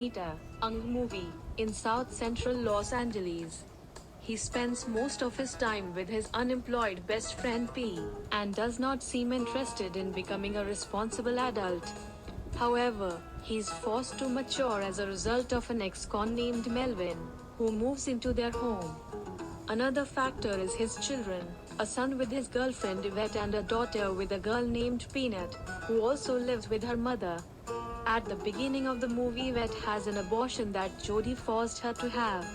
movie, in South Central Los Angeles. He spends most of his time with his unemployed best friend P, and does not seem interested in becoming a responsible adult. However, he's forced to mature as a result of an ex-con named Melvin, who moves into their home. Another factor is his children, a son with his girlfriend Yvette and a daughter with a girl named Peanut, who also lives with her mother. At the beginning of the movie, Yvette has an abortion that Jody forced her to have.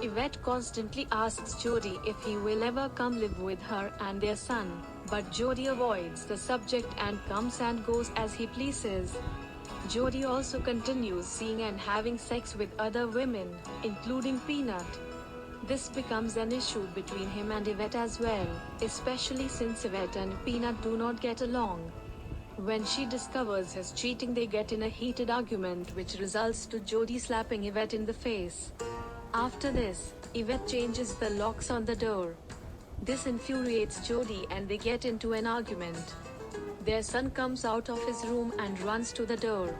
Yvette constantly asks Jody if he will ever come live with her and their son, but Jody avoids the subject and comes and goes as he pleases. Jody also continues seeing and having sex with other women, including Peanut. This becomes an issue between him and Yvette as well, especially since Yvette and Peanut do not get along. When she discovers his cheating, they get in a heated argument which results to Jody slapping Yvette in the face. After this, Yvette changes the locks on the door. This infuriates Jody and they get into an argument. Their son comes out of his room and runs to the door.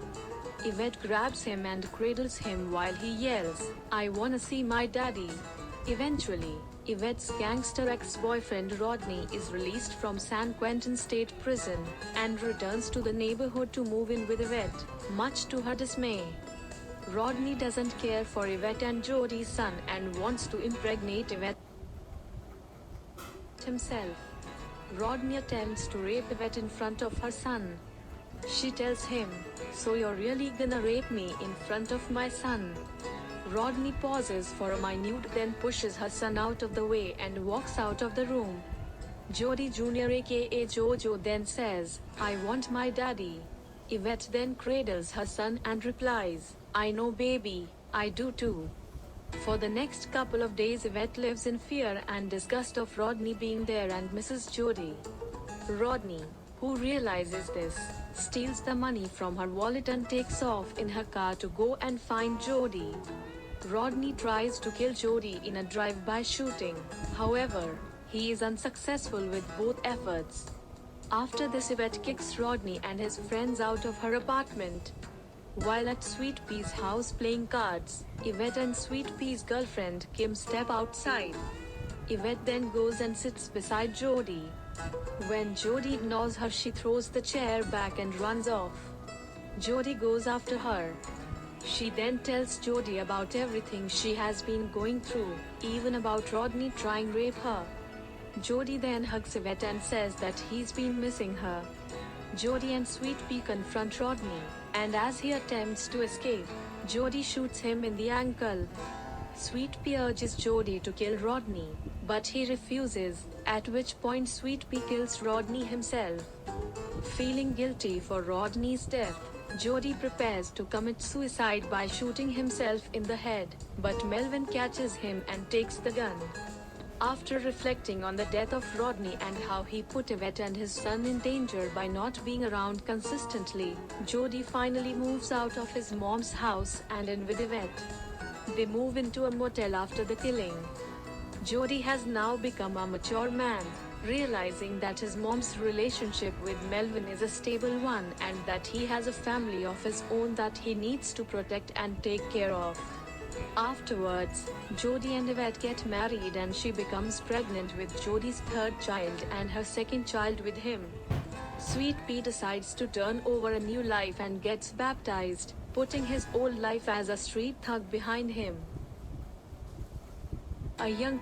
Yvette grabs him and cradles him while he yells, "I wanna see my daddy." Eventually, Yvette's gangster ex-boyfriend Rodney is released from San Quentin State Prison, and returns to the neighborhood to move in with Yvette, much to her dismay. Rodney doesn't care for Yvette and Jody's son and wants to impregnate Yvette himself. Rodney attempts to rape Yvette in front of her son. She tells him, "So you're really gonna rape me in front of my son?" Rodney pauses for a minute, then pushes her son out of the way and walks out of the room. Jody Jr. aka Jojo then says, "I want my daddy." Yvette then cradles her son and replies, "I know baby, I do too." For the next couple of days, Yvette lives in fear and disgust of Rodney being there and misses Jody. Rodney, who realizes this, steals the money from her wallet and takes off in her car to go and find Jody. Rodney tries to kill Jody in a drive-by shooting, however, he is unsuccessful with both efforts. After this, Yvette kicks Rodney and his friends out of her apartment. While at Sweet Pea's house playing cards, Yvette and Sweet Pea's girlfriend Kim step outside. Yvette then goes and sits beside Jody. When Jody ignores her, she throws the chair back and runs off. Jody goes after her. She then tells Jody about everything she has been going through, even about Rodney trying to rape her. Jody then hugs Yvette and says that he's been missing her. Jody and Sweet Pea confront Rodney, and as he attempts to escape, Jody shoots him in the ankle. Sweet Pea urges Jody to kill Rodney, but he refuses, at which point Sweet Pea kills Rodney himself. Feeling guilty for Rodney's death, Jody prepares to commit suicide by shooting himself in the head, but Melvin catches him and takes the gun. After reflecting on the death of Rodney and how he put Yvette and his son in danger by not being around consistently, Jody finally moves out of his mom's house and in with Yvette. They move into a motel after the killing. Jody has now become a mature man, realizing that his mom's relationship with Melvin is a stable one and that he has a family of his own that he needs to protect and take care of. Afterwards, Jody and Yvette get married and she becomes pregnant with Jody's third child and her second child with him. Sweet Pea decides to turn over a new life and gets baptized, putting his old life as a street thug behind him. A young